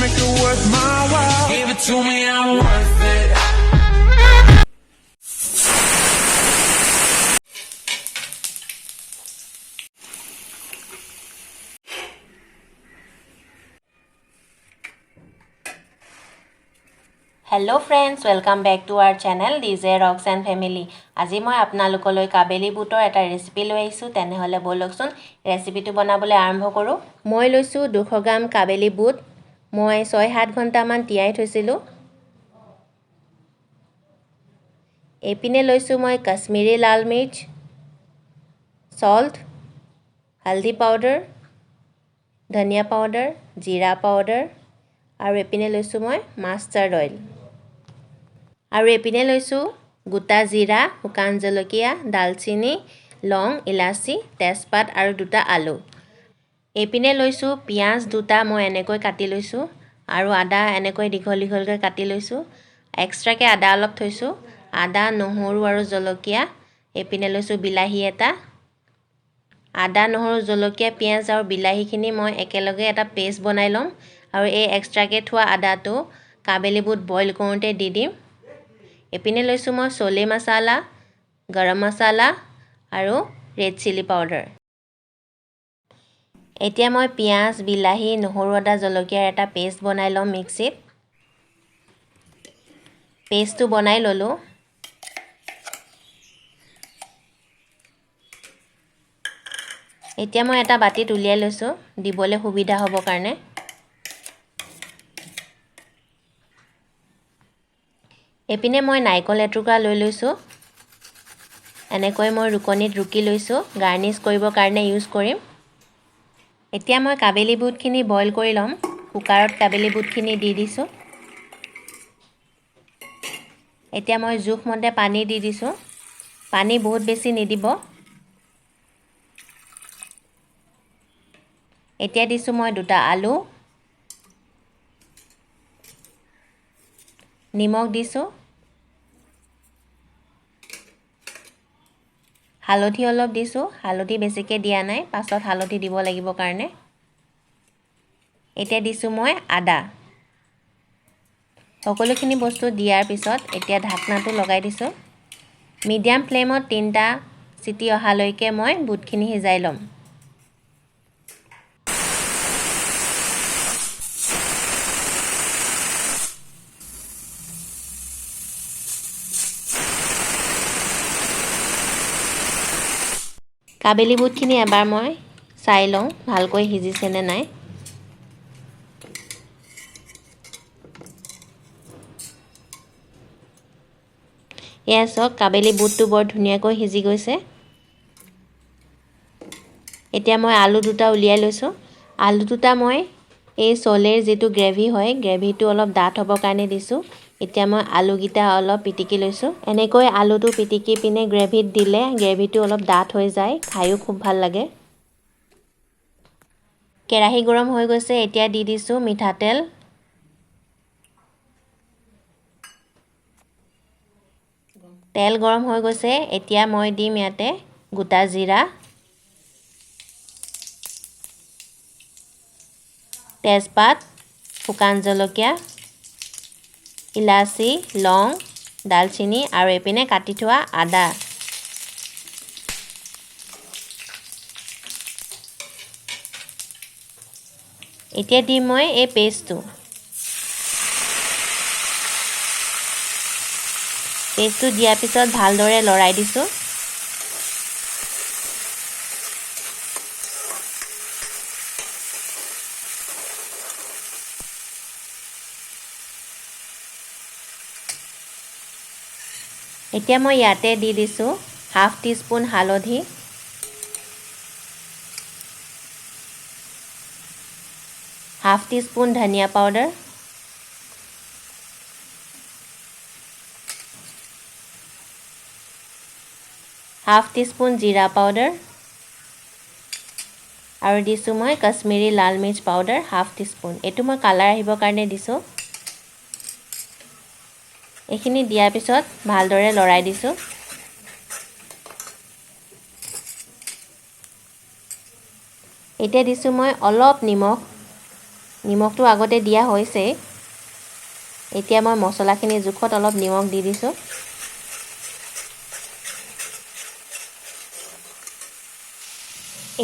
make it worth my while. Give it to me, I'm worth it. Hello friends, welcome back to our channel DJ Rocks and Family. আজি মই আপোনালোকলৈ কাবেলি বুটৰ এটা recipe লৈ আহিছো তেনেহলে বলকচোন ৰেচিপিটো বনাবলৈ আৰম্ভ কৰো মই লৈছো 200 গ্ৰাম কাবেলি বুট মই 6-7 ঘণ্টা মান তিয়াই থৈছিলো এপিনে লৈছো মই কাশ্মীৰী লাল মিৰ্চ salt হালদি পাউডাৰ ধনিয়া পাউডাৰ জিৰা পাউডাৰ আৰু এপিনে লৈছো মই মাষ্টাৰ্ড অইল আৰু এপিনে লৈছো গোটা জিৰা শুকান জলকীয়া দালচিনি লং ইলাচি তেজপাত আৰু দুটা আলু এপিনে লৈছো পিয়াজ দুটা মই এনেকৈ কাটি লৈছো আৰু আদা এনেকৈ দীঘল-দীঘলকৈ কাটি লৈছো এক্সট্ৰাকে আদা অলপ থৈছো আদা নহৰু আৰু জলকীয়া এপিনে লৈছো বিলাহী এটা আদা নহৰু জলকীয়া পিয়াজ আৰু বিলাহীখিনি মই একেলগে এটা পেষ্ট বনাই লম আৰু এই এক্সট্ৰাকে থোৱা আদাটো কাবেলি বুট বইল কৰোঁতে দি দিম এপিনে লৈছো মই Chole Masala গৰম মছলা আৰু ৰেড চিলি পাউডাৰ এতিয়া মই পিয়াজ বিলাহী নহৰু আদা জলকীয়াৰ এটা পেষ্ট বনাই লম মিক্সিত পেষ্টটো বনাই ললো এতিয়া মই এটা বাটিত উলিয়াই লৈছো দিবলৈ সুবিধা হ'ব কাৰণে এপিনে মই নাইকল এটুকুৰা লৈ লৈছো এনেকৈ মই ৰুকনিত ৰুকি লৈছো গাৰ্নিশ কৰিব কাৰণে ইউজ কৰিম এতিয়া মই কাবেলি বুটখিনি বইল কৰি লম কুকাৰত কাবেলি বুটখিনি দি দিছো এতিয়া মই জোখমতে পানী দি দিছো পানী বহুত বেছি নিদিব এতিয়া দিছো মই দুটা আলু নিমখ দিছো হালধি অলপ দিছো হালধি বেছিকে দিয়া নাই পাছত হালধি দিব লাগিব কাৰণে এতিয়া দিছো মই আদা সকলোখিনি বস্তু দিয়াৰ পিছত এতিয়া ঢাকনাটো লগাই দিছো মিডিয়াম ফ্লেমত 3টা চিটি অহালৈকে মই বুটখিনি সিজাই লম কাবেলি বুটখিনি এবাৰ মই চাই লওঁ ভালকৈ সিজিছে নে নাই এয়াছক কাবেলি বুটটো বৰ ধুনীয়াকৈ সিজি গৈছে এতিয়া মই আলু দুটা উলিয়াই লৈছো আলু দুটা মই এই চলেৰ যেটো গ্ৰেভি হয় গ্ৰেভিটো অলপ ডাঠ হ'ব কাৰণে দিছো এতিয়া মই আলু গিটা অলপ পিটিকি লৈছো এনেকৈ আলুটো পিটিকি পিনে গ্ৰেভিত দিলে গ্ৰেভিটো অলপ ডাঠ হৈ যায় খায়ও খুব ভাল লাগে কেৰাহী গৰম হৈ গৈছে এতিয়া দি দিছো মিঠাতেল তেল গৰম হৈ গৈছে এতিয়া মই দিম ইয়াতে গোটা জিৰা তেজপাত শুকান জলকীয়া ইলাচি লং দালচিনি আৰু এপিনে কাটি থোৱা আদা এতিয়া দিম মই এই পেষ্টটো দিয়াৰ পিছত ভালদৰে লৰাই দিছো এতিয়া মই ইয়াতে দি দিছো হাফ টিস্পুন হালধি হাফ টিস্পুন ধনিয়া পাউডাৰ হাফ টিস্পুন জিৰা পাউডাৰ আৰু দিছো মই কাশ্মীৰী লাল মিৰ্চ পাউডাৰ হাফ টিস্পুন এটো মই কালাৰ আহিবৰ কাৰণে দিছো এখিনি দিয়াৰ পিছত ভালদৰে লৰাই দিছো এতিয়া দিছো মই অলপ নিমখ নিমখটো আগতে দিয়া হৈছে এতিয়া মই মছলাখিনি জুখত অলপ নিমখ দি দিছো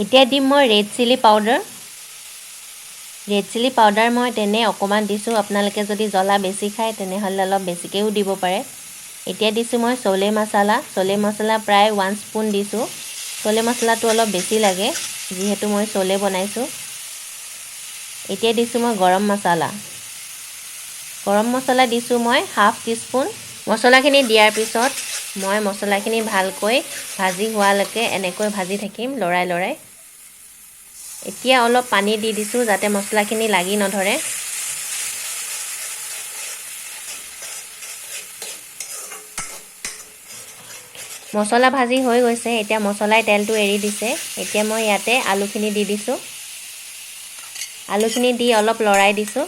এতিয়া দিম মই ৰেড চিলি পাউডাৰ মই তেনে অকমান দিছো আপোনালোকে যদি জ্বলা বেছি খায় তেনেহলে অলপ বেছিকেও দিব পাৰে এতিয়া দিছো মই চলে মছলা প্ৰায় 1 স্পুন দিছো চলে মছলাটো অলপ বেছি লাগে যিহেতু মই চলে বনাইছো এতিয়া দিছো মই গৰম মছলা দিছো মই হাফ টিস্পুন মছলাখিনি দিয়াৰ পিছত মই মছলাখিনি ভালকৈ ভাজি হোৱালৈকে এনেকৈ ভাজি থাকিম লৰাই এতিয়া অলপ পানী দি দিছো যাতে মছলাখিনি লাগি নধৰে মছলা ভাজি হৈ গৈছে এতিয়া মছলাই তেলটো এৰি দিছে এতিয়া মই ইয়াতে আলুখিনি দি দিছো আলুখিনি দি অলপ লৰাই দিছো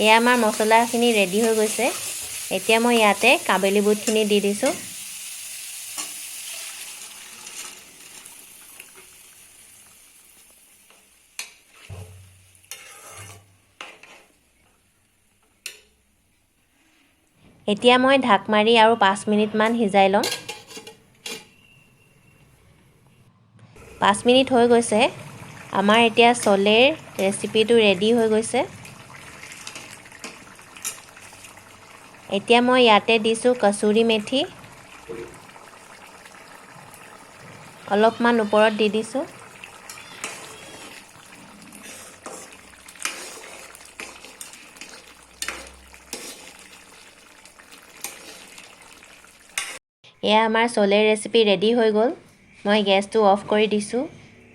এয়া আমাৰ মছলাখিনি ৰেডি হৈ গৈছে এতিয়া মই ইয়াতে কাবেলি বুটখিনি দি দিছো এতিয়া মই ঢাক মাৰি আৰু 5 মিনিট মান সিজাই লম 5 মিনিট হৈ গৈছে আমাৰ এতিয়া চলেৰ ৰেচিপিটো ৰেডি হৈ গৈছে এতিয়া মই ইয়াতে দিছো কসুৰি মেথি অলপমান ওপৰত দি দিছো এয়া আমাৰ চলেৰ ৰেচিপি ৰেডি হৈ গ'ল মই গেছটো অফ কৰি দিছো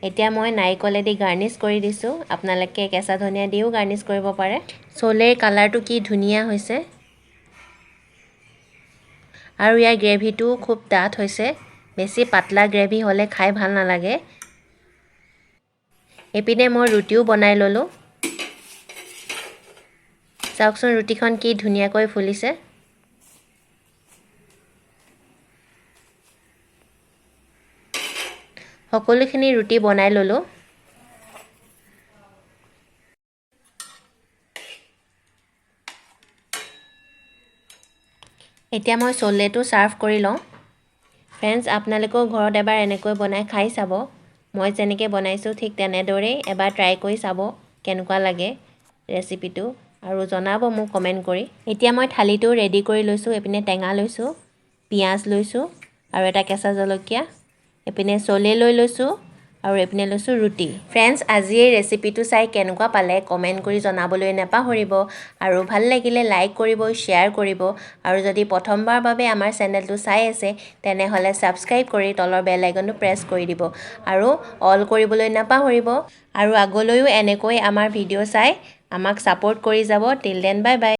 এতিয়া মই নাৰিকলেদি গাৰ্নিছ কৰি দিছো আপোনালোকে কেঁচা ধনিয়া দিও গাৰ্নিছ কৰিব পাৰে চলেৰ কালাৰটো কি ধুনীয়া হৈছে আৰু ইয়াৰ গ্ৰেভিটো খুব ডাঠ হৈছে বেছি পাতলা গ্ৰেভি হলে খাই ভাল নালাগে এপিনে মই ৰুটিও বনাই ললো চাওকচোন ৰুটিখন কি ধুনীয়াকৈ ফুলিছে সকলোখিনি ৰুটি বনাই ললো এতিয়া মই চলেটো সাৰ্ভ কৰি লওঁ ফ্ৰেন্ডছ আপোনালোকেও ঘৰত এবাৰ এনেকৈ বনাই খাই চাব মই যেনেকৈ বনাইছো ঠিক তেনেদৰে এবাৰ ট্ৰাই কৰি চাব কেনেকুৱা লাগে ৰেচিপিটো আৰু জনাব মোক কমেন্ট কৰি এতিয়া মই থালিটো ৰেডি কৰি লৈছো এপিনে টেঙা লৈছো পিয়াজ লৈছো আৰু এটা কেঁচা জলকীয়া এপিনে চলে লৈ লৈছো আৰু এপিনে লৈছো ৰুটি ফ্ৰেন্ডছ আজি এই ৰেচিপিটো চাই কেনেকুৱা পালে কমেন্ট কৰি জনাবলৈ নাপাহৰিব আৰু ভাল লাগিলে লাইক কৰিব শেয়াৰ কৰিব আৰু যদি প্ৰথমবাৰ বাবে আমাৰ চেনেলটো চাই আছে তেনেহলে সাবস্ক্ৰাইব কৰি তলৰ বেল আইকনটো প্ৰেছ কৰি দিব আৰু অল কৰিবলৈ নাপাহৰিব আৰু আগলৈও এনেকৈ আমাৰ ভিডিঅ' চাই আমাক সাপোৰ্ট কৰি যাব টিল দেন বাই বাই